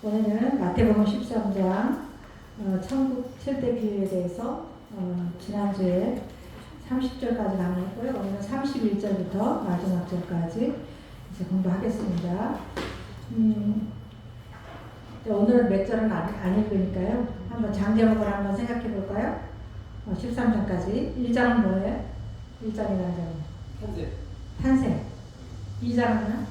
오늘은 마태복음 13장 천국 7대 비유에 대해서 지난주에 30절까지 강의했고요. 오늘은 31절부터 마지막 절까지 이제 공부하겠습니다. 오늘은 몇 절은 안 읽으니까요. 한번 장제목을 한번 생각해 볼까요? 13장까지. 1장은 뭐예요? 1장이라는 장은? 탄생. 2장은?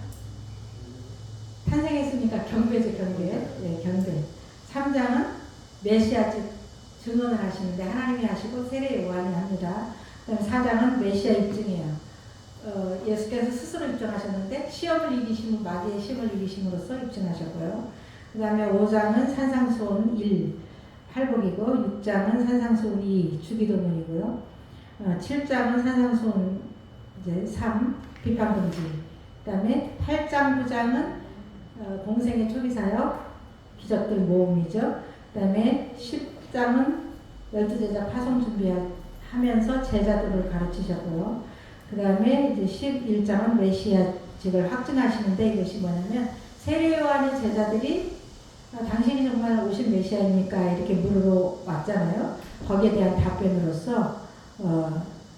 탄생했으니까 경배죠, 경배. 네, 경배. 3장은 메시아 즉 증언을 하시는데 하나님이 하시고 세례 요한이 합니다. 그다음 4장은 메시아 입증이에요. 예수께서 스스로 입증하셨는데 시험을 이기심은 마귀의 시험을 이기심으로써 입증하셨고요. 그 다음에 5장은 산상수훈 1, 팔복이고 6장은 산상수훈 2, 주기도문이고요. 7장은 산상수훈 이제 3, 비판금지. 그 다음에 8장, 9장은 공생의 초기사역, 기적들 모음이죠. 그 다음에 10장은 12제자 파송 준비하면서 제자들을 가르치셨고요. 그 다음에 이제 11장은 메시아직을 확증하시는데 이것이 뭐냐면 세례 요한의 제자들이 당신이 정말 오신 메시아입니까? 이렇게 물으러 왔잖아요. 거기에 대한 답변으로서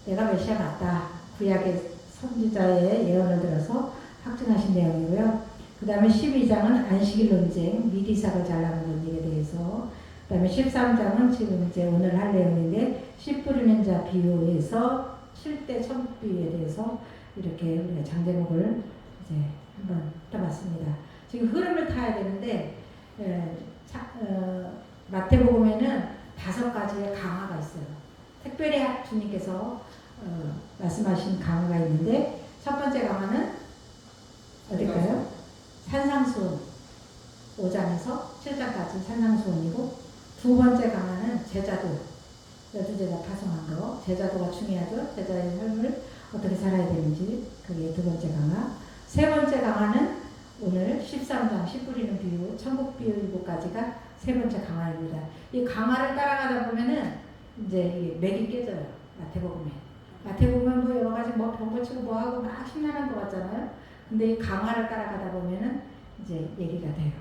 내가 메시아 맞다. 구약의 선지자의 예언을 들어서 확증하신 내용이고요. 그 다음에 12장은 안식일 논쟁, 미디삭을 잘라먹은 일에 대해서, 그 다음에 13장은 지금 이제 오늘 할 내용인데, 씨 뿌리는 자 비유에서 7대 천국 비유에 대해서 이렇게 우리가 장제목을 이제 한번 떠봤습니다. 지금 흐름을 타야 되는데, 마태복음에는 5가지의 강화가 있어요. 특별히 주님께서 말씀하신 강화가 있는데, 첫 번째 강화는 어딜까요? 산상수훈 5장에서 7장까지 산상수훈이고, 두 번째 강화는 제자도, 12제자 파송한 거, 제자도가 중요하죠. 제자의 삶을 어떻게 살아야 되는지, 그게 두 번째 강화. 세 번째 강화는 오늘 13장 씨 뿌리는 비유, 천국 비유 7가지가 세 번째 강화입니다. 이 강화를 따라가다 보면은 이제 맥이 깨져요. 마태복음은 뭐 여러 가지 뭐 병고치고 뭐 하고 막 신나는 것 같잖아요. 근데 이 강화를 따라가다 보면은 이제 얘기가 돼요.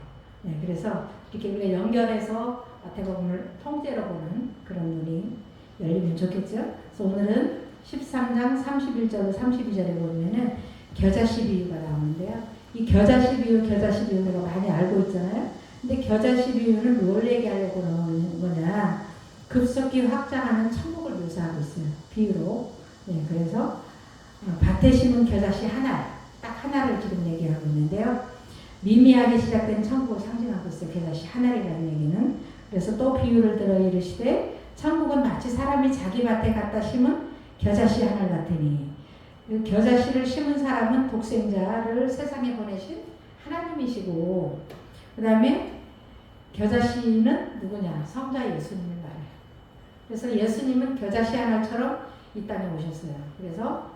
네, 그래서 이렇게 우리가 연결해서 마태복음을 통째로 보는 그런 눈이 열리면 좋겠죠. 그래서 오늘은 13장 31절 32절에 보면은 겨자씨 비유가 나오는데요. 이 겨자씨 비유 우리가 많이 알고 있잖아요. 근데 겨자씨 비유는 뭘 얘기하려고 나오는 거냐? 급속히 확장하는 천국을 묘사하고 있어요. 비유로. 네, 그래서 밭에 심은 겨자씨 하나. 딱 하나를 지금 얘기하고 있는데요. 미미하게 시작된 천국을 상징하고 있어요. 겨자씨 하나라는 얘기는. 그래서 또 비유를 들어 이르시되 천국은 마치 사람이 자기 밭에 갖다 심은 겨자씨 하나를 같으니, 겨자씨를 심은 사람은 독생자를 세상에 보내신 하나님이시고, 그 다음에 겨자씨는 누구냐? 성자 예수님을 말해요. 그래서 예수님은 겨자씨 하나처럼 이 땅에 오셨어요. 그래서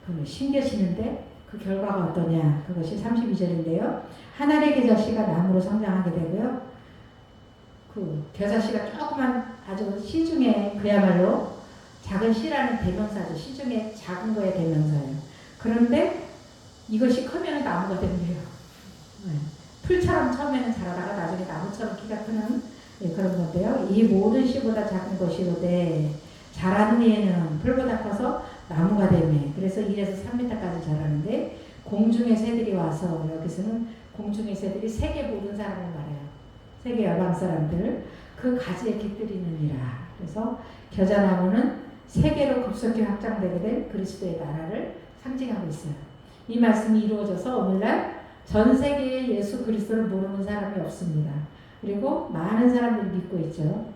그걸 심겨지는데 그 결과가 어떠냐? 그것이 32절인데요. 한 알의 겨자씨가 나무로 성장하게 되고요. 그 겨자씨가 조그만 아주 씨 중에 그야말로 작은 씨라는 대명사죠. 씨 중에 작은 거의 대명사예요. 그런데 이것이 크면 나무가 된대요. 풀처럼 처음에는 자라다가 나중에 나무처럼 키가 크는 그런 건데요. 이 모든 씨보다 작은 것이로되 자란 후에는 풀보다 커서 나무가 되매. 그래서 1에서 3m까지 자라는데 공중의 새들이 와서, 여기서는 공중의 새들이 세계 모든 사람을 말해요. 세계 열방 사람들 그 가지에 깃들이느니라. 그래서 겨자나무는 세계로 급속히 확장되게 된 그리스도의 나라를 상징하고 있어요. 이 말씀이 이루어져서 오늘날 전 세계에 예수 그리스도를 모르는 사람이 없습니다. 그리고 많은 사람들이 믿고 있죠.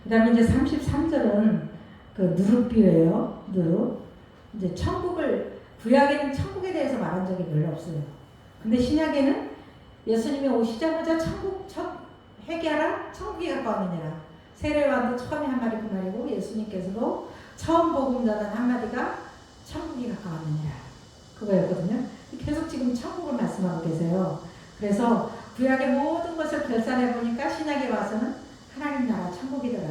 그 다음에 이제 33절은 그 누룩비유예요. 누룩. 이제 구약에는 천국에 대해서 말한 적이 별로 없어요. 근데 신약에는 예수님이 오시자마자 회개하라, 천국이 가까웠느니라. 세례요한도 처음에 한 말이 그 말이고, 예수님께서도 처음 복음 전한 한마디가 천국이 가까웠느니라. 그거였거든요. 계속 지금 천국을 말씀하고 계세요. 그래서 구약의 모든 것을 결산해 보니까 신약에 와서는 하나님 나라 천국이더라.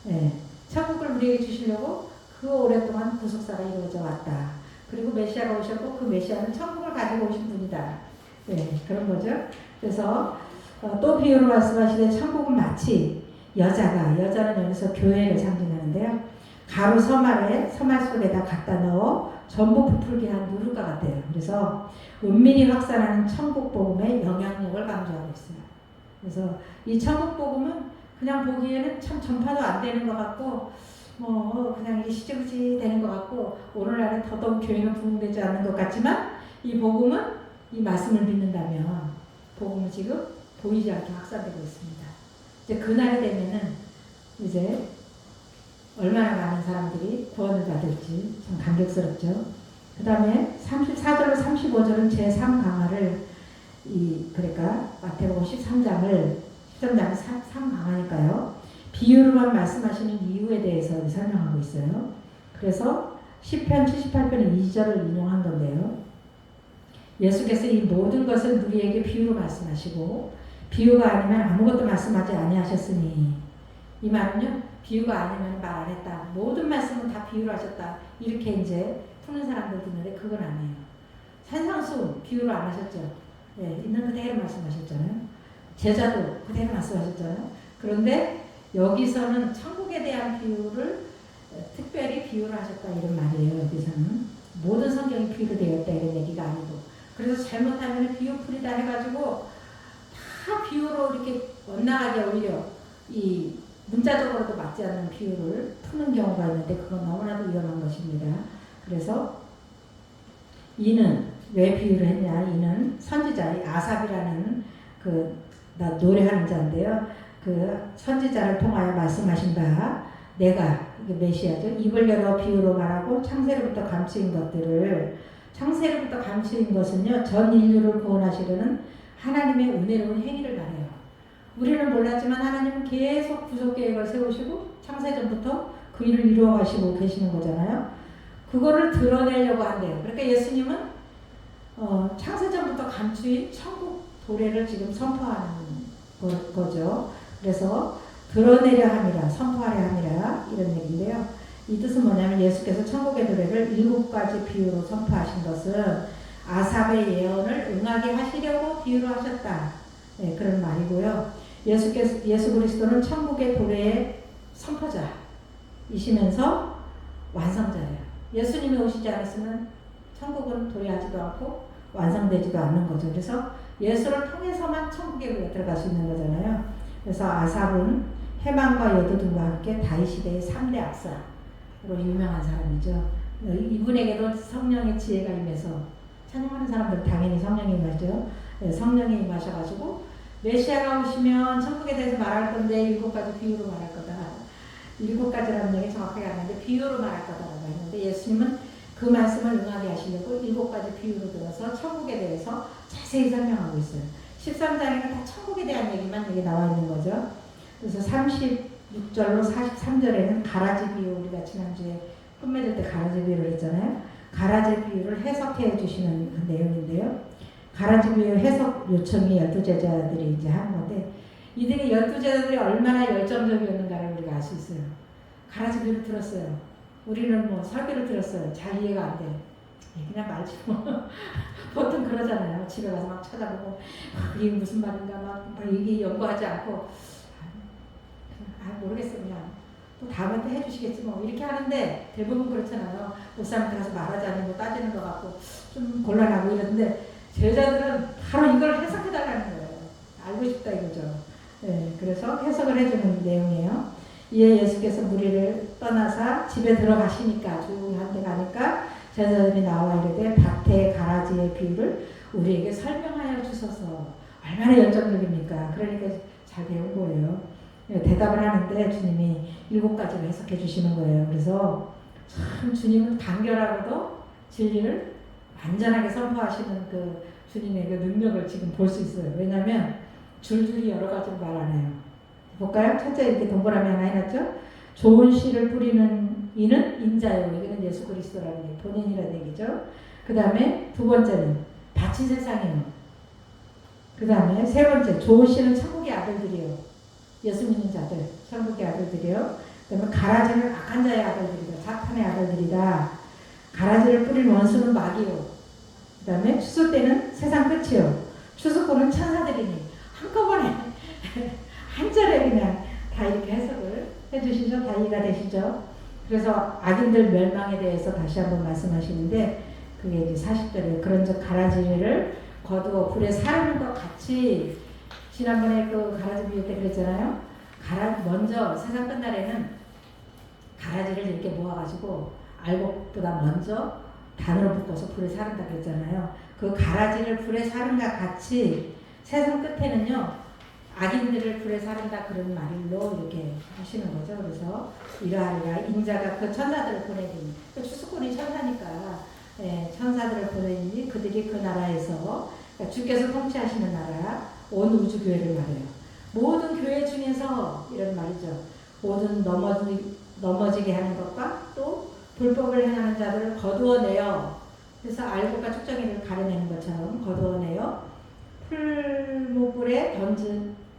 네. 천국을 우리에게 주시려고 그 오랫동안 구속사가 이루어져 왔다. 그리고 메시아가 오셨고 그 메시아는 천국을 가지고 오신 분이다. 네, 그런 거죠. 그래서 또 비유로 말씀하시되 천국은 마치 여자는 여기서 교회를 상징하는데요. 가루 서말 속에다 갖다 넣어 전부 부풀게 한 누룩과 같아요. 그래서 은밀히 확산하는 천국 복음의 영향력을 강조하고 있어요. 그래서 이 천국 복음은 그냥 보기에는 참 전파도 안 되는 것 같고 그냥 이게 시지부지 되는 것 같고 오늘날은 더더욱 교회는 부흥되지 않는 것 같지만 이 복음은 이 말씀을 믿는다면 복음은 지금 보이지 않게 확산되고 있습니다. 이제 그날이 되면은 이제 얼마나 많은 사람들이 구원을 받을지 참 감격스럽죠. 그 다음에 34절로 35절은 제3강화를 그러니까 마태복음 13장은 3강화니까요. 비유로만 말씀하시는 이유에 대해서 설명하고 있어요. 그래서 시편 78편 2절을 인용한 건데요. 예수께서 이 모든 것을 우리에게 비유로 말씀하시고 비유가 아니면 아무것도 말씀하지 아니하셨으니 이 말은요. 비유가 아니면 말 안 했다. 모든 말씀은 다 비유로 하셨다. 이렇게 이제 푸는 사람들 있는데 그건 아니에요. 산상수훈 비유로 안 하셨죠. 네, 있는 그대로 말씀하셨잖아요. 제자도 그대로 말씀하셨잖아요. 그런데 여기서는 천국에 대한 비유를 특별히 비유를 하셨다 이런 말이에요. 여기서는 모든 성경이 비유로 되어 있다 이런 얘기가 아니고 그래서 잘못하면 비유풀이다 해가지고 다 비유로 이렇게 엇나가게 오히려 이 문자적으로도 맞지 않는 비유를 푸는 경우가 있는데 그건 너무나도 위험한 것입니다. 그래서 이는 왜 비유를 했냐? 이는 선지자 아삽이라는 노래하는 자인데요. 그 선지자를 통하여 말씀하신 바 내가 이게 메시아죠. 입을 열어 비유로 말하고 창세로부터 감추인 것들을 창세로부터 감추인 것은요. 전 인류를 구원하시려는 하나님의 은혜로운 행위를 말해요. 우리는 몰랐지만 하나님은 계속 구속 계획을 세우시고 창세전부터 그 일을 이루어 가시고 계시는 거잖아요. 그거를 드러내려고 한대요. 그러니까 예수님은 창세전부터 감추인 천국 도래를 지금 선포하는 거죠. 그래서 드러내려 함이라 선포하려 함이라 이런 얘기인데요. 이 뜻은 뭐냐면 예수께서 천국의 도래를 7가지 비유로 선포하신 것은 아삽의 예언을 응하게 하시려고 비유로 하셨다. 네, 그런 말이고요. 예수 그리스도는 천국의 도래의 선포자이시면서 완성자예요. 예수님이 오시지 않았으면 천국은 도래하지도 않고 완성되지도 않는 거죠. 그래서 예수를 통해서만 천국에 들어갈 수 있는 거잖아요. 그래서 아삽은 해만과 여두둔과 함께 다윗 시대의 3대 악사로 유명한 사람이죠. 이분에게도 성령의 지혜가 임해서 찬양하는 사람들 당연히 성령이 임하죠. 성령이 임하셔가지고 메시아가 오시면 천국에 대해서 말할 건데 7가지 비유로 말할 거다. 7가지라는 얘기 정확하게 안 하는데 비유로 말할 거다라고 했는데 예수님은 그 말씀을 응하게 하시려고 7가지 비유로 들어서 천국에 대해서 자세히 설명하고 있어요. 13장에는 다 천국에 대한 얘기만 여기 나와 있는 거죠. 그래서 36절로 43절에는 가라지 비유, 우리가 지난주에 끝맺을 때 가라지 비유를 했잖아요. 가라지 비유를 해석해 주시는 그 내용인데요. 가라지 비유 해석 요청이 12제자들이 이제 하는 건데 이들이 12제자들이 얼마나 열정적이었는가를 우리가 알 수 있어요. 가라지 비유를 들었어요. 우리는 뭐 설교를 들었어요. 잘 이해가 안 돼. 그냥 말지 뭐. 보통 그러잖아요. 집에 가서 막 찾아보고 이게 무슨 말인가 막 이게 연구하지 않고 모르겠어 그냥 또 다음에 또 해주시겠지 뭐 이렇게 하는데 대부분 그렇잖아요. 목사님한테 가서 말하자니 뭐 따지는 것 같고 좀 곤란하고 이러는데 제자들은 바로 이걸 해석해달라는 거예요. 알고 싶다 이거죠. 네, 그래서 해석을 해주는 내용이에요. 이에 예수께서 무리를 떠나사 집에 들어가시니까 조용히 한 데 가니까 제자들이 나와 이르되 밭의 가라지의 비유를 우리에게 설명하여 주소서. 얼마나 열정적입니까? 그러니까 잘 배운 거예요. 대답을 하는데 주님이 7가지를 해석해 주시는 거예요. 그래서 참 주님은 간결하고도 진리를 완전하게 선포하시는 그 주님의 그 능력을 지금 볼 수 있어요. 왜냐하면 줄줄이 여러 가지를 말 안 해요. 볼까요? 첫째 이렇게 동그라미 하나 해놨죠? 좋은 씨를 뿌리는 이는 인자요. 이거는 예수 그리스도라는 얘기, 본인이라는 얘기죠. 그 다음에 두 번째는 밭이 세상이요. 그 다음에 세 번째 좋은 씨는 천국의 아들들이요. 예수 믿는 자들, 천국의 아들들이요. 그 다음에 가라지는 악한 자의 아들들이다. 사탄의 아들들이다. 가라지를 뿌린 원수는 마귀요. 그 다음에 추수 때는 세상 끝이요. 추수꾼은 천사들이니. 한꺼번에 한 절에 그냥 다 이렇게 해석을 해주시죠. 다 이해가 되시죠? 그래서 악인들 멸망에 대해서 다시 한번 말씀하시는데 그게 이제 40절에 그런즉 가라지를 거두어 불에 사르는 것 같이 지난번에 그 가라지 비유 때 그랬잖아요. 먼저 세상 끝날에는 가라지를 이렇게 모아가지고 알곡보다 먼저 단으로 묶어서 불에 사른다 그랬잖아요. 그 가라지를 불에 사른과 같이 세상 끝에는요 악인들을 불에 사른다 그런 말로 이렇게 하시는 거죠. 그래서 이러하리라 인자가 그 천사들을 보내니 그 추수꾼이 천사니까 천사들을 보내니 그들이 그 나라에서 그러니까 주께서 통치하시는 나라 온 우주 교회를 말해요. 모든 교회 중에서 이런 말이죠. 모든 넘어지게 하는 것과 또 불법을 행하는 자들을 거두어내어 그래서 알곡과 축정이를 가려내는 것처럼 거두어내어 풀무불에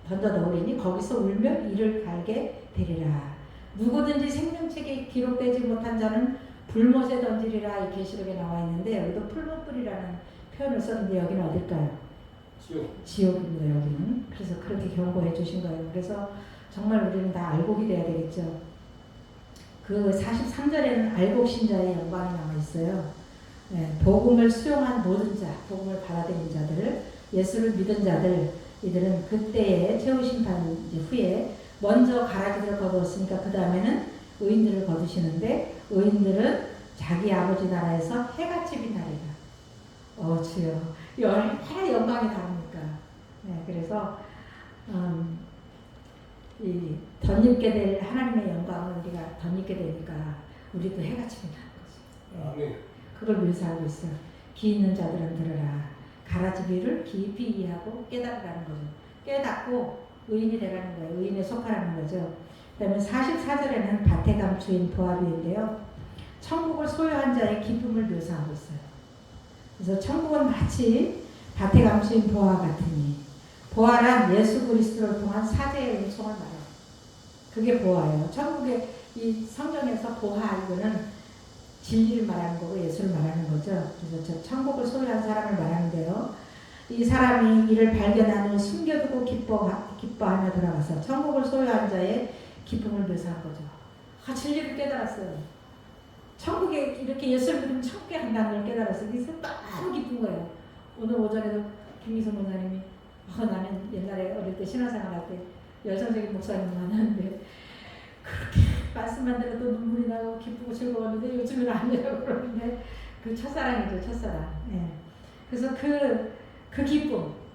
던져 넣으리니 거기서 울며 이를 갈게 되리라. 누구든지 생명책에 기록되지 못한 자는 불못에 던지리라 이 계시록에 나와 있는데 여기도 풀무불이라는 표현을 썼는데 여기는 어딜까요? 지옥입니다. 여기는. 그래서 그렇게 경고해 주신 거예요. 그래서 정말 우리는 다 알곡이 돼야 되겠죠. 그 43절에는 알곡 신자의 영광이 나와 있어요. 복음을 수용한 모든 자, 복음을 받아들인 자들, 예수를 믿은 자들, 이들은 그때의 최후 심판 후에 먼저 가라지를 거두었으니까 그 다음에는 의인들을 거두시는데 의인들은 자기 아버지 나라에서 해같이 빛나리라. 주여. 해가 영광이 다릅니까? 그래서 이 덧입게 될 하나님의 영광을 우리가 덧입게 되니까 우리도 해같이 빛나는 거죠. 그걸 묘사하고 있어요. 기 있는 자들은 들으라. 가라지 비유를 깊이 이해하고 깨달으라는 거죠. 깨닫고 의인이 되라는 거예요. 의인에 속하라는 거죠. 그 다음에 44절에는 밭에 감추인 보아비인데요. 천국을 소유한 자의 기쁨을 묘사하고 있어요. 그래서 천국은 마치 밭에 감추인 보아 같으니 보아란 예수 그리스도를 통한 사제의 은총을 말해요. 그게 보아예요. 천국의 이 성경에서 보아 이거는 진리를 말하는 거고 예수를 말하는 거죠. 그래서 저 천국을 소유한 사람을 말하는데요. 이 사람이 이를 발견하는 숨겨두고 기뻐하며 돌아가서 천국을 소유한 자의 기쁨을 묘사한 거죠. 진리를 깨달았어요. 천국에 이렇게 예수를 믿으면 천국에 간다는 걸 깨달았어요. 그래서 너무 기쁜 거예요. 오늘 오전에도 김미성 목사님이 나는 옛날에 어릴 때 신앙생활 할 때 열성적인 목사님 만났는데 그렇게 말씀만 들어도 눈물이 나고 기쁘고 즐거웠는데 요즘은 아니라고 그러는데 그 첫사랑이죠. 첫사랑. 그래서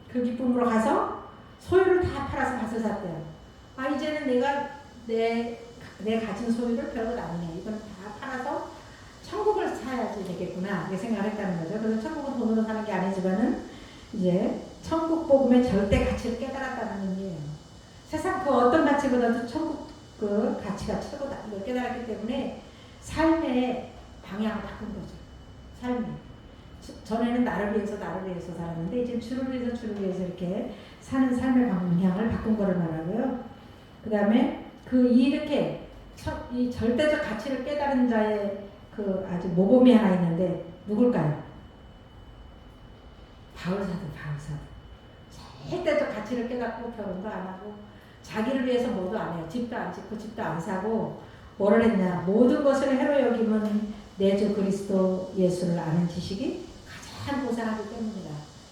그 기쁨으로 가서 소유를 다 팔아서 밭을 샀대요. 이제는 내가 내 가진 소유를 별것 아니네. 이건 다 팔아서 천국을 사야지 되겠구나. 이렇게 생각을 했다는 거죠. 그래서 천국은 돈으로 사는 게 아니지만은 이제 천국 복음의 절대 가치를 깨달았다는 의미예요. 세상 그 어떤 가치보다도 천국 그 가치가 최고다. 이걸 깨달았기 때문에 삶의 방향을 바꾼 거죠. 삶이. 전에는 나를 위해서 살았는데 이제 주를 위해서 이렇게 사는 삶의 방향을 바꾼 거를 말하고요. 그 다음에 이렇게 이 절대적 가치를 깨달은 자의 그 아주 모범이 하나 있는데 누굴까요? 바울사도. 절대적 가치를 깨닫고 결혼도 안 하고 자기를 위해서 뭐도 안 해요. 집도 안 짓고 집도 안 사고 뭐를 했냐. 모든 것을 해로 여기면 내 주 그리스도 예수를 아는 지식이 가장 고상하기 때문이다.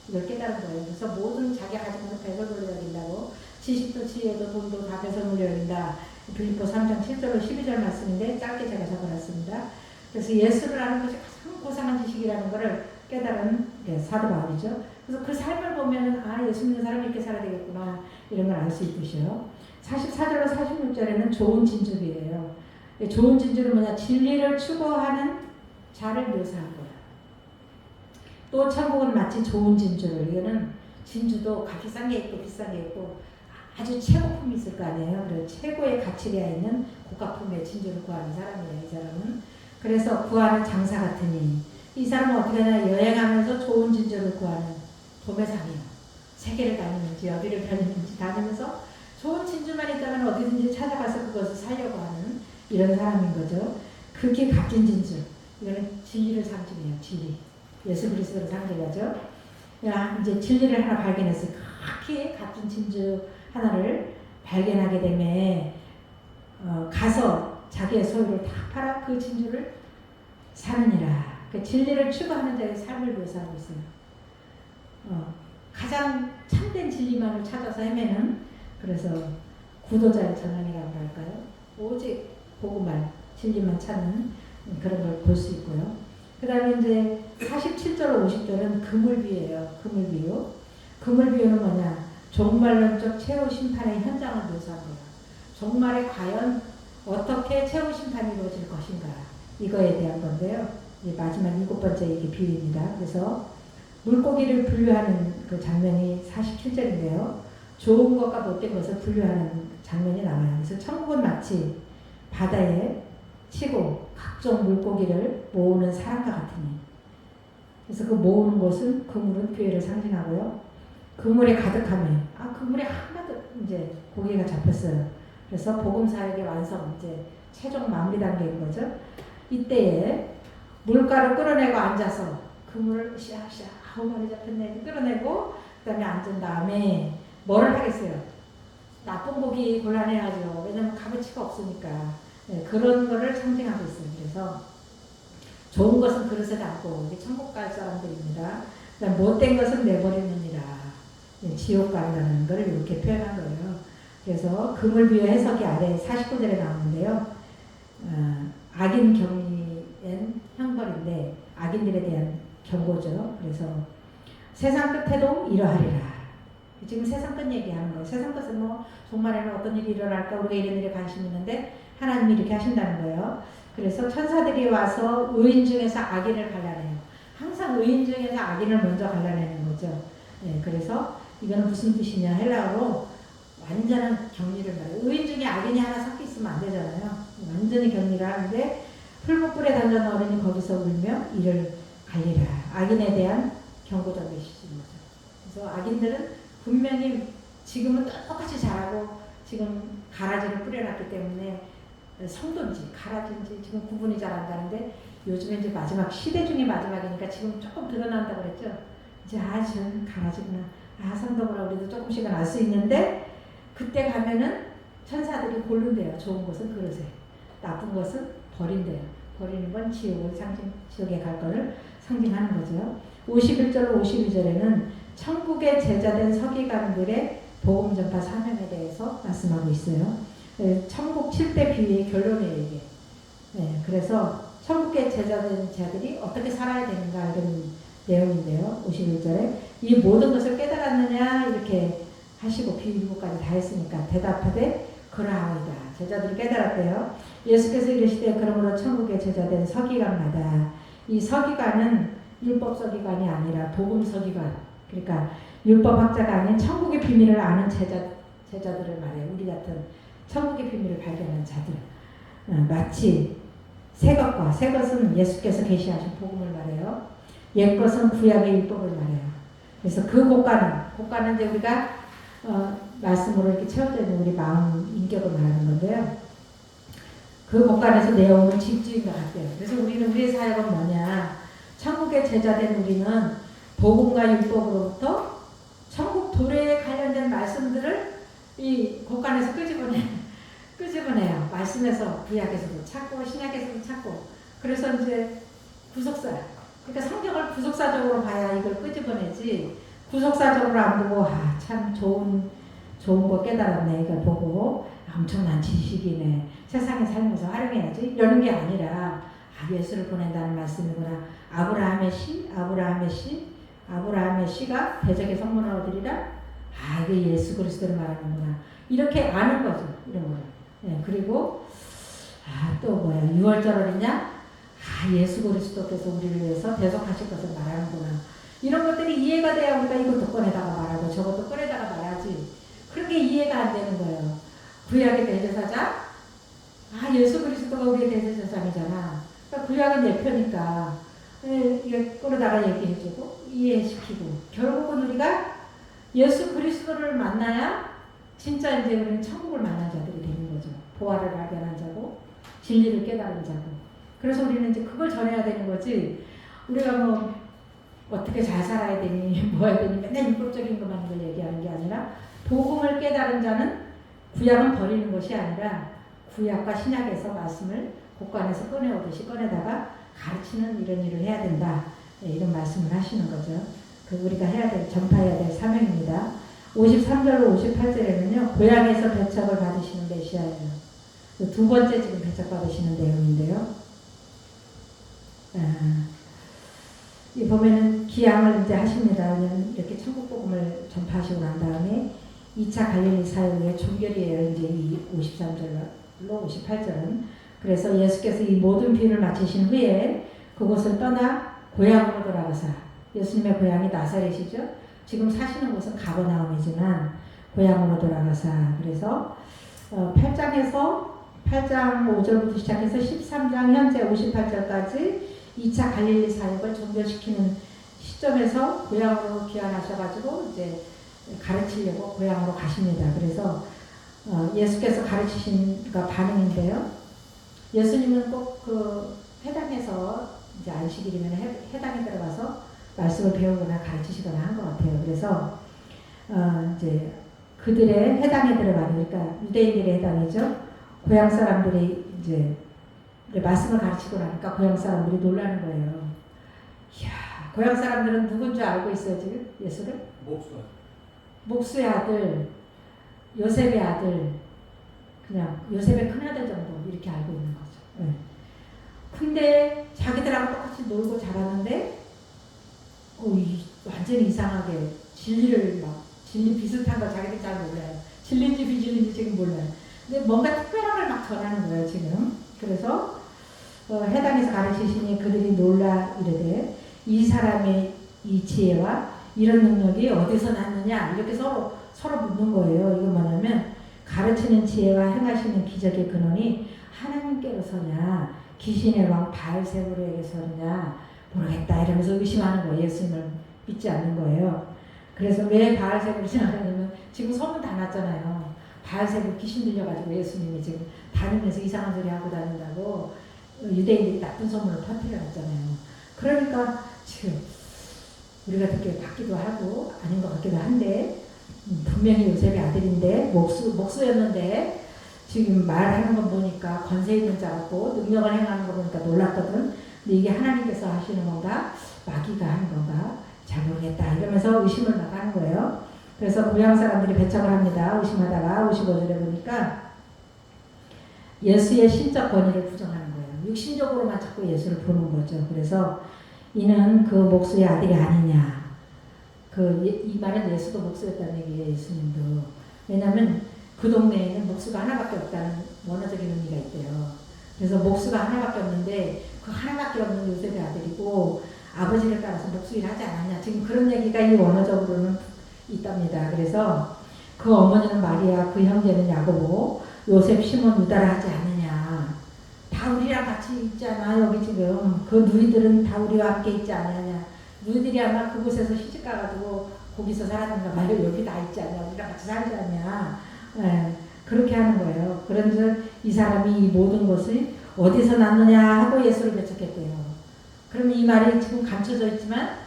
이걸 깨달은 거예요. 그래서 모든 자기가 가진 것을 배설물로 여긴다고 지식도 지혜도 돈도 다 배설물로 여긴다. 빌립보 3장 7절로 12절 말씀인데 짧게 제가 적어놨습니다. 그래서 예수를 아는 것이 가장 고상한 지식이라는 것을 깨달은 사도 바울이죠. 그래서 그 삶을 보면은 예수 믿는 사람이 이렇게 살아야 되겠구나 이런 걸 알 수 있듯이요. 44절로 46절에는 좋은 진주이에요. 좋은 진주는 뭐냐? 진리를 추구하는 자를 묘사한 거야. 또 천국은 마치 좋은 진주를 이거는 진주도 값이 싼 게 있고 비싼 게 있고 아주 최고품이 있을 거 아니에요. 그래서 최고의 가치가 있는 고가품의 진주를 구하는 사람이에요. 이 사람은. 그래서 구하는 장사 같으니 이 사람은 어떻게 하냐? 여행하면서 좋은 진주를 구하는 도매상이에요. 세계를 다니는지 어디를 다니면서 좋은 진주만 있다면 어디든지 찾아가서 그것을 살려고 하는 이런 사람인 거죠. 그게 값진 진주. 이거는 진리를 상징해요. 진리. 예수 그리스도를 상징하죠. 야, 이제 진리를 하나 발견했어요. 그렇게 같은 진주 하나를 발견하게 되면 가서 자기의 소유를 다 팔아 그 진주를 사느니라. 그 진리를 추구하는 자의 삶을 묘사하고 있어요. 가장 참된 진리만을 찾아서 헤매는, 그래서 구도자의 전환이라고 할까요? 오직 복음만 진리만 찾는 그런 걸 볼 수 있고요. 그 다음에 이제 47절 50절은 그물비예요. 그물비유. 그물비유는 뭐냐? 종말론적 최후 심판의 현장을 묘사한 거예요. 종말에 과연 어떻게 최후 심판이 이루어질 것인가, 이거에 대한 건데요. 이제 마지막 7번째 이게 비유입니다. 그래서 물고기를 분류하는 그 장면이 47절인데요. 좋은 것과 못된 것을 분류하는 장면이 나와요. 그래서 천국은 마치 바다에 치고 각종 물고기를 모으는 사람과 같으니. 그래서 그 모으는 곳은 그물은 교회를 상징하고요. 그물에 가득하며, 그물에 하나도 이제 고기가 잡혔어요. 그래서 복음 사역의 완성, 이제 최종 마무리 단계인 거죠. 이때에 물가를 끌어내고 앉아서 그물을 샤샤 아우 많이 잡혔네 끌어내고 그다음에 앉은 다음에 뭐를 하겠어요? 나쁜 고기 골라내야죠. 왜냐면 값어치가 없으니까. 네, 그런 거를 상징하고 있어요. 그래서 좋은 것은 그릇에 담고 이게 천국 갈 사람들입니다. 그다음 못된 것은 내버리느니라. 네, 지옥 간다는 걸 이렇게 표현한 거예요. 그래서 그물 비유 해석이 아래 49절에 나오는데요. 악인 경리엔 형벌인데 악인들에 대한 경고죠. 그래서 세상 끝에도 이러하리라. 지금 세상 끝 얘기하는 거예요. 세상 끝은 뭐 종말에는 어떤 일이 일어날까 우리가 이런 일에 관심이 있는데 하나님이 이렇게 하신다는 거예요. 그래서 천사들이 와서 의인 중에서 악인을 갈라내요. 항상 의인 중에서 악인을 먼저 갈라내는 거죠. 네, 그래서 이거는 무슨 뜻이냐, 헬라어로 완전한 격리를 말해요. 의인 중에 악인이 하나 섞여 있으면 안 되잖아요. 완전히 격리를 하는데 풀무불에 던져 넣으니 거기서 울며 이를 갈리라. 악인에 대한 경고적 메시지인 거죠. 그래서 악인들은 분명히 지금은 똑같이 잘하고 지금 가라지를 뿌려놨기 때문에 성도인지 가라지인지 지금 구분이 잘 안 가는데, 요즘에 이제 마지막 시대 중에 마지막이니까 지금 조금 드러난다고 그랬죠. 이제 전 가라지구나, 성도구나, 우리도 조금씩은 알 수 있는데, 그때 가면은 천사들이 고른대요. 좋은 것은 그릇에, 나쁜 것은 버린대요. 버리는 건 지옥을 지옥에 갈 거를 상징하는 거죠. 51절 52절에는 천국의 제자된 서기관들의 복음 전파 사명에 대해서 말씀하고 있어요. 천국 7대 비유의 결론이에요, 이게. 네, 그래서 천국의 제자된 자들이 어떻게 살아야 되는가, 이런 내용인데요. 51절에 이 모든 것을 깨달았느냐 이렇게 하시고 비유까지 다 했으니까 대답하되 그러하오이다. 제자들이 깨달았대요. 예수께서 이르시되 그러므로 천국의 제자된 서기관마다, 이 서기관은 율법 서기관이 아니라 복음 서기관, 그러니까 율법학자가 아닌 천국의 비밀을 아는 제자들을 말해요. 우리 같은 천국의 비밀을 발견한 자들. 마치 새 것은 예수께서 계시하신 복음을 말해요. 옛 것은 구약의 율법을 말해요. 그래서 그 고가는 이제 우리가 말씀으로 이렇게 채워져 있는 우리 마음, 인격을 말하는 건데요. 그 고간에서 내용은 집주인 것 같아요. 그래서 우리는 우리의 사역은 뭐냐? 천국의 제자된 우리는 복음과 율법으로부터 천국 도래에 관련된 말씀들을 이 고간에서 끄집어내요. 말씀에서 구약에서도 찾고 신약에서도 찾고. 그래서 이제 구속사, 그러니까 성경을 구속사적으로 봐야 이걸 끄집어내지, 구속사적으로 안 보고 참 좋은 거 깨달았네 이걸 보고 엄청난 지식이네, 세상에 살면서 활용해야지, 이러는 게 아니라 예수를 보낸다는 말씀이구나. 아브라함의 씨가 대적의 성문을 얻으리라. 이게 예수 그리스도를 말하는구나. 이렇게 아는 거죠. 이런 거를. 네, 그리고 또 뭐야, 6월절월이냐? 예수 그리스도께서 우리를 위해서 대속하실 것을 말하는구나. 이런 것들이 이해가 돼야 우리가 이것도 꺼내다가 말하고 저것도 꺼내다가 말하지. 그런 게 이해가 안 되는 거예요. 구약의 대제사장? 예수 그리스도가 우리의 대제사장이잖아. 그러니까 구약은 내 편이니까 이게 꺼내다가 얘기해주고 이해시키고, 결국은 우리가 예수 그리스도를 만나야 진짜 이제 우리는 천국을 만난 자들이 되는 거죠. 보화를 발견한 자고 진리를 깨달은 자고. 그래서 우리는 이제 그걸 전해야 되는 거지. 우리가 뭐 어떻게 잘 살아야 되니 뭐 해야 되니 맨날 율법적인 것만 걸 얘기하는 게 아니라 복음을 깨달은 자는 구약은 버리는 것이 아니라 구약과 신약에서 말씀을 곳간에서 꺼내오듯이 꺼내다가 가르치는 이런 일을 해야 된다. 네, 이런 말씀을 하시는 거죠. 그 우리가 해야 될, 전파해야 될 사명입니다. 53절로 58절에는요. 고향에서 배척을 받으시는 메시아예요. 두 번째 지금 배척받으시는 내용인데요. 이 보면은 기양을 이제 하십니다. 이렇게 천국 복음을 전파하시고 난 다음에 2차 갈릴리 사역의 종결이에요. 이제 이 53절로 58절은. 그래서 예수께서 이 모든 비유를 마치신 후에 그곳을 떠나 고향으로 돌아가사, 예수님의 고향이 나사렛이죠. 지금 사시는 곳은 가버나움이지만 고향으로 돌아가사, 그래서 8장 5절부터 시작해서 13장 현재 58절까지 2차 갈릴리 사역을 종결시키는 시점에서 고향으로 귀환하셔가지고 이제 가르치려고 고향으로 가십니다. 그래서 예수께서 가르치신 반응인데요. 예수님은 꼭 그 회당에서 이제 안식일이면 회당에 들어가서 말씀을 배우거나 가르치시거나 한 것 같아요. 그래서 이제 그들의 회당에 들어가는, 그러니까 유대인들의 회당이죠. 고향 사람들이 이제 말씀을 가르치고 나니까 고향 사람들이 놀라는 거예요. 이야, 고향 사람들은 누군 줄 알고 있어요 지금 예수를? 목수의 아들, 요셉의 아들, 그냥 요셉의 큰아들 정도 이렇게 알고 있는 거죠. 네. 근데 자기들하고 똑같이 놀고 자랐는데 완전히 이상하게 진리 비슷한 거 자기들 잘 몰라요. 진리인지 비진리인지 지금 몰라요. 근데 뭔가 특별한 걸 막 전하는 거예요 지금. 그래서 해당에서 가르치시니 그들이 놀라 이르되 이 사람의 이 지혜와 이런 능력이 어디서 났느냐 이렇게 서로 묻는 거예요. 이거 뭐냐면 가르치는 지혜와 행하시는 기적의 근원이 하나님께로서냐 귀신의 왕 바알세불에게서냐 모르겠다 이러면서 의심하는 거예요. 예수님을 믿지 않는 거예요. 그래서 왜 바알세불을 생각하냐면 지금 소문 다 났잖아요. 바알세불 귀신 들려가지고 예수님이 지금 다니면서 이상한 소리 하고 다닌다고 유대인들이 나쁜 소문을 퍼뜨려놨잖아요. 그러니까 지금 우리가 듣기에 같기도 하고 아닌 것 같기도 한데 분명히 요셉의 아들인데 목수였는데 지금 말하는 거 보니까 권세 있는 자 같고 능력을 행하는 거 보니까 놀랐거든. 근데 이게 하나님께서 하시는 건가 마귀가 하는 건가 잘 모르겠다 이러면서 의심을 막 하는 거예요. 그래서 고향 사람들이 배척을 합니다. 의심하다가 55절에 보니까 예수의 신적 권위를 부정하는 거예요. 육신적으로만 자꾸 예수를 보는 거죠. 그래서 이는 그 목수의 아들이 아니냐. 이 말은 예수도 목수였다는 얘기예요. 예수님도. 왜냐하면 그 동네에는 목수가 하나밖에 없다는 원어적인 의미가 있대요. 그래서 목수가 하나밖에 없는데 그 하나밖에 없는 요셉의 아들이고 아버지를 따라서 목수일 하지 않았냐. 지금 그런 얘기가 이 원어적으로는 있답니다. 그래서 그 어머니는 마리아, 그 형제는 야고보, 요셉, 시몬, 유다를 하지 않느냐. 다 우리랑 같이 있잖아. 여기 지금 그 누이들은 다 우리와 함께 있지 않느냐. 누이들이 아마 그곳에서 시집가가지고 거기서 살았는가 말이야. 여기 다 있지 않냐. 우리랑 같이 살지 않냐. 네, 그렇게 하는 거예요. 그런즉 이 사람이 이 모든 것을 어디서 났느냐 하고 예수를 배척했대요. 그러면 이 말이 지금 감춰져 있지만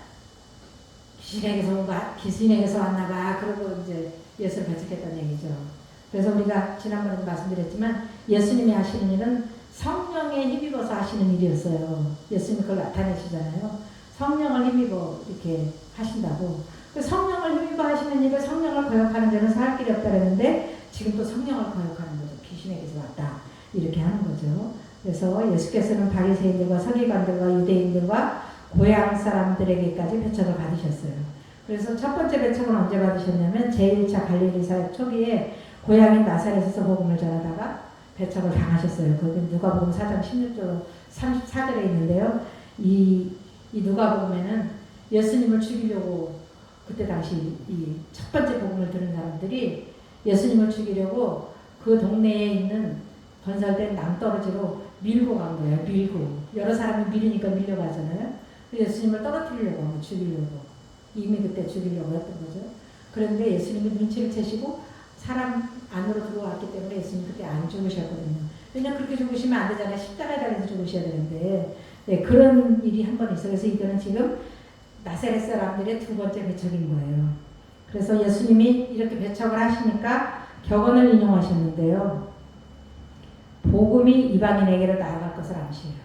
귀신에게서 왔나봐. 그러고 이제 예수를 배척했다는 얘기죠. 그래서 우리가 지난번에도 말씀드렸지만 예수님이 하시는 일은 성령에 힘입어서 하시는 일이었어요. 예수님이 그걸 나타내시잖아요. 성령을 힘입어 이렇게 하신다고. 성령을 힘입어 하시는 일을 성령을 거역하는 자는 살 길이 없다 그랬는데 지금 또 성령을 거역하는 거죠. 귀신에게서 왔다. 이렇게 하는 거죠. 그래서 예수께서는 바리새인들과 서기관들과 유대인들과 고향 사람들에게까지 배척을 받으셨어요. 그래서 첫 번째 배척은 언제 받으셨냐면 제1차 갈릴리 사역 초기에 고향인 나사렛에서 복음을 전하다가 배척을 당하셨어요. 거기 누가복음 4장 16절 34절에 있는데요. 이 누가복음에는 예수님을 죽이려고 그때 당시 이 첫 번째 복음을 들은 사람들이 예수님을 죽이려고 그 동네에 있는 건설된 낭떠러지로 밀고 간 거예요. 밀고. 여러 사람이 밀으니까 밀려가잖아요. 예수님을 떨어뜨리려고 하고 죽이려고. 이미 그때 죽이려고 했던 거죠. 그런데 예수님이 눈치를 채시고 사람 안으로 들어왔기 때문에 예수님 그때 안 죽으셨거든요. 왜냐면 그렇게 죽으시면 안 되잖아요. 십자가에 달려서 죽으셔야 되는데. 네, 그런 일이 한 번 있어요. 그래서 이거는 지금 나사렛 사람들의 두 번째 배척인 거예요. 그래서 예수님이 이렇게 배척을 하시니까 격언을 인용하셨는데요. 복음이 이방인에게로 나아갈 것을 암시해요.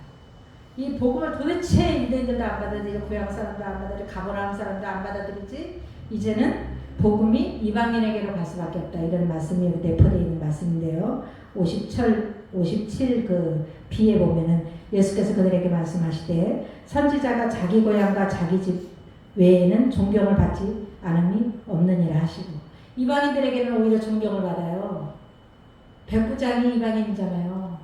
이 복음을 도대체 유대인들도 안 받아들이고 고향 사람도 안 받아들이고 가버나움 사람도 안 받아들이지 이제는 복음이 이방인에게로 갈 수밖에 없다. 이런 말씀이 내포되어 있는 말씀인데요. 57 그 B에 보면은 예수께서 그들에게 말씀하시되 선지자가 자기 고향과 자기 집 외에는 존경을 받지 않음이 없느니라 하시고 이방인들에게는 오히려 존경을 받아요. 백부장이 이방인이잖아요.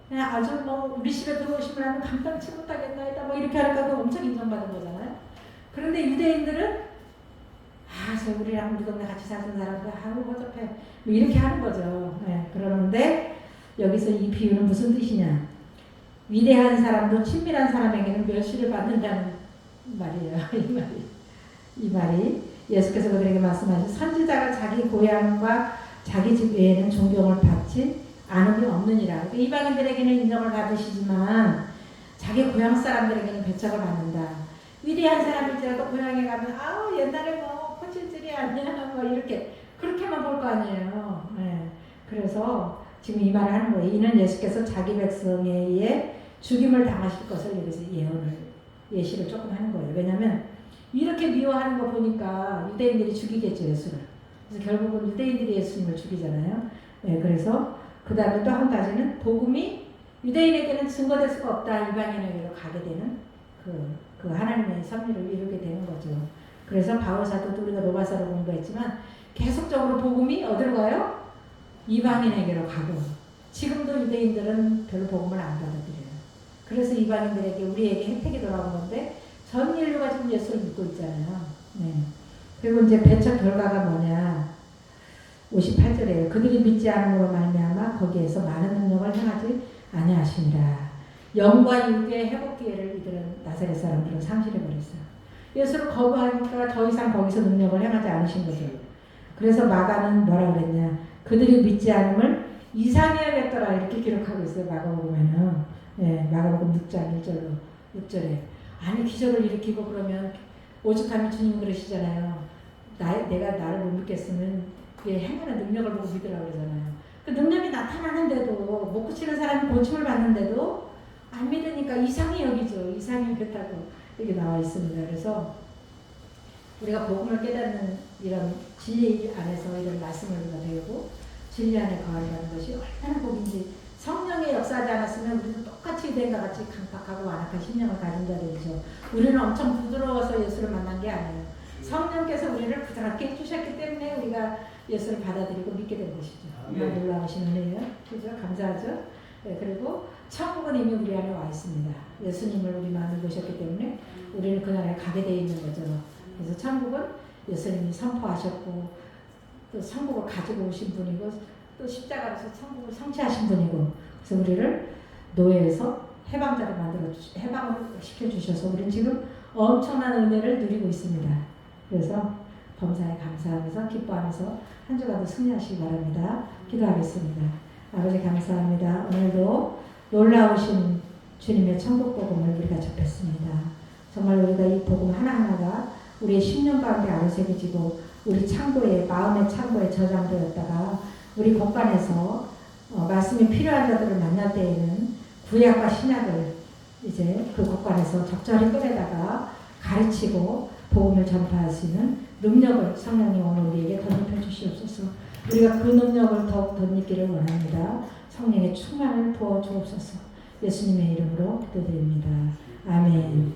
그냥 아주 뭐 우리 집에 들어오시면 감당치 못하겠나이다 뭐 이렇게 하니까 엄청 인정받은 거잖아요. 그런데 유대인들은 저 우리랑 우리 동네 같이 사는 사람들 아우 허접해 뭐 이렇게 하는 거죠. 네, 그러는데 여기서 이 비유는 무슨 뜻이냐? 위대한 사람도 친밀한 사람에게는 멸시를 받는다는 말이에요. 이 말이 예수께서 그들에게 말씀하신 선지자가 자기 고향과 자기 집 외에는 존경을 받지 않음이 없느니라. 그러니까 이방인들에게는 인정을 받으시지만 자기 고향 사람들에게는 배척을 받는다. 위대한 사람일지라도 고향에 가면 아우 옛날에 뭐 포칠질이 아니야 뭐 이렇게 그렇게만 볼 거 아니에요. 네. 그래서 지금 이 말을 하는 거예요. 이는 예수께서 자기 백성에 의해 죽임을 당하실 것을 여기서 예시를 조금 하는 거예요. 왜냐하면 이렇게 미워하는 거 보니까 유대인들이 죽이겠죠 예수를. 그래서 결국은 유대인들이 예수님을 죽이잖아요. 네, 그래서 그 다음에 또 한 가지는 복음이 유대인에게는 증거될 수가 없다. 이방인에게로 가게 되는 그 하나님의 섭리를 이루게 되는 거죠. 그래서 바울 사도도 우리가 로마서를 공부했지만 계속적으로 복음이 어디로 가요? 이방인에게로 가고 지금도 유대인들은 별로 복음을 안 받아들여요. 그래서 이방인들에게 우리에게 혜택이 돌아온 건데 전 인류가 지금 예수를 믿고 있잖아요. 네. 그리고 이제 배척 결과가 뭐냐? 58절에요. 그들이 믿지 않음으로 말미암아 거기에서 많은 능력을 행하지 아니하시니라. 영과 육의 회복 기회를 이들은 나사렛 사람들은 상실해 버렸어요. 예수를 거부하니까 더 이상 거기서 능력을 행하지 않으신 거죠. 그래서 마가는 뭐라 그랬냐? 그들이 믿지 않음을 이상히 여겼더라 이렇게 기록하고 있어요. 마가복음에는. 네, 마가복음 6장 6절에 아니 기적을 일으키고 그러면 오죽하면 주님 그러시잖아요. 내가 나를 못 믿겠으면 그게 행하는 능력을 보고 믿으라고 그러잖아요. 그 능력이 나타나는데도 못 고치는 사람이 고침을 받는데도 안 믿으니까 이상히 여기죠. 이상히 그렇다고 여기 나와 있습니다. 그래서 우리가 복음을 깨닫는 이런 진리 안에서 이런 말씀을 우리가 배우고 진리 안에 거하는 것이 얼마나 복인지 성령의 역사하지 않았으면 우리는 똑같이 유대인과 같이 강팍하고 완악한 심령을 가진 자들이죠. 우리는 엄청 부드러워서 예수를 만난 게 아니에요. 성령께서 우리를 부드럽게 해주셨기 때문에 우리가 예수를 받아들이고 믿게 된 것이죠. 정말 놀라우신 은혜예요. 그죠? 감사하죠? 네, 그리고 천국은 이미 우리 안에 와 있습니다. 예수님을 우리 마음에 모셨기 때문에 우리는 그 나라에 가게 되어 있는 거죠. 그래서 천국은 예수님이 선포하셨고 또 천국을 가지고 오신 분이고 또 십자가로서 천국을 성취하신 분이고 그래서 우리를 노예에서 해방자로 해방을 시켜주셔서 우리는 지금 엄청난 은혜를 누리고 있습니다. 그래서 범사에 감사하면서 기뻐하면서 한 주간도 승리하시기 바랍니다. 기도하겠습니다. 아버지 감사합니다. 오늘도 놀라우신 주님의 천국 복음을 우리가 접했습니다. 정말 우리가 이 복음 하나하나가 우리의 심령 가운데 아로새겨지고 우리 창고에 마음의 창고에 저장되었다가 우리 곳간에서 말씀이 필요한 자들을 만날 때에는 구약과 신약을 이제 그 곳간에서 적절히 꺼내다가 가르치고 복음을 전파할 수 있는 능력을 성령님 오늘 우리에게 덧입혀 주시옵소서. 우리가 그 능력을 더욱 덧입기를 원합니다. 성령의 충만을 부어 주옵소서. 예수님의 이름으로 기도드립니다. 아멘.